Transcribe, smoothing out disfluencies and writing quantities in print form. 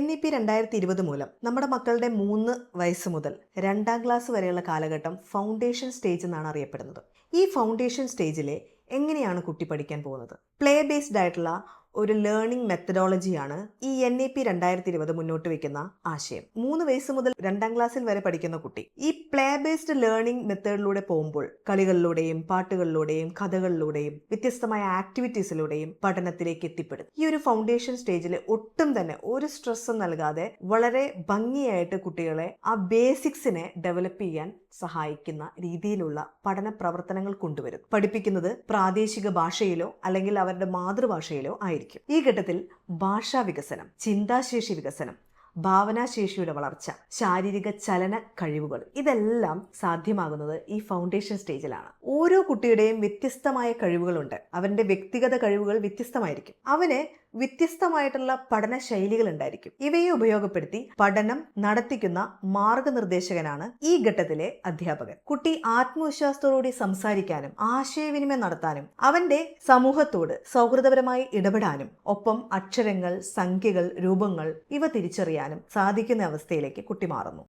NEP 2020 മൂലം നമ്മുടെ മക്കളുടെ 3 വയസ്സ് മുതൽ 2ാം ക്ലാസ് വരെയുള്ള കാലഘട്ടം ഫൗണ്ടേഷൻ സ്റ്റേജ് എന്നാണ് അറിയപ്പെടുന്നത്. ഈ ഫൗണ്ടേഷൻ സ്റ്റേജിലെ എങ്ങനെയാണ് കുട്ടി പഠിക്കാൻ പോകുന്നത്? പ്ലേ ബേസ്ഡ് ആയിട്ടുള്ള ഒരു ലേണിംഗ് മെത്തഡോളജിയാണ് ഈ NEP 2020 മുന്നോട്ട് വെക്കുന്ന ആശയം. 3 വയസ്സ് മുതൽ 2ാം ക്ലാസ്സിൽ വരെ പഠിക്കുന്ന കുട്ടി ഈ പ്ലേ ബേസ്ഡ് ലേണിംഗ് മെത്തേഡിലൂടെ പോകുമ്പോൾ കളികളിലൂടെയും പാട്ടുകളിലൂടെയും കഥകളിലൂടെയും വ്യത്യസ്തമായ ആക്ടിവിറ്റീസിലൂടെയും പഠനത്തിലേക്ക് എത്തിപ്പെടും. ഈ ഒരു ഫൗണ്ടേഷൻ സ്റ്റേജിൽ ഒട്ടും തന്നെ ഒരു സ്ട്രെസ്സും നൽകാതെ വളരെ ഭംഗിയായിട്ട് കുട്ടികളെ ആ ബേസിക്സിനെ ഡെവലപ്പ് ചെയ്യാൻ സഹായിക്കുന്ന രീതിയിലുള്ള പഠന പ്രവർത്തനങ്ങൾ കൊണ്ടുവരും. പഠിപ്പിക്കുന്നത് പ്രാദേശിക ഭാഷയിലോ അല്ലെങ്കിൽ അവരുടെ മാതൃഭാഷയിലോ ആയിരിക്കും. ഈ ഘട്ടത്തിൽ ഭാഷാ വികസനം, ചിന്താശേഷി വികസനം, ഭാവനാശേഷിയുടെ വളർച്ച, ശാരീരിക ചലന കഴിവുകൾ ഇതെല്ലാം സാധ്യമാകുന്നത് ഈ ഫൗണ്ടേഷൻ സ്റ്റേജിലാണ്. ഓരോ കുട്ടിയുടെയും വ്യത്യസ്തമായ കഴിവുകളുണ്ട്. അവന്റെ വ്യക്തിഗത കഴിവുകൾ വ്യത്യസ്തമായിരിക്കും. അവന് വ്യത്യസ്തമായിട്ടുള്ള പഠന ശൈലികൾ ഉണ്ടായിരിക്കും. ഇവയെ ഉപയോഗപ്പെടുത്തി പഠനം നടത്തിക്കുന്ന മാർഗനിർദ്ദേശകനാണ് ഈ ഘട്ടത്തിലെ അധ്യാപകൻ. കുട്ടി ആത്മവിശ്വാസത്തോടുകൂടി സംസാരിക്കാനും ആശയവിനിമയം നടത്താനും അവന്റെ സമൂഹത്തോട് സൗഹൃദപരമായി ഇടപെടാനും ഒപ്പം അക്ഷരങ്ങൾ, സംഖ്യകൾ, രൂപങ്ങൾ ഇവ തിരിച്ചറിയാനും സാധിക്കുന്ന അവസ്ഥയിലേക്ക് കുട്ടി മാറുന്നു.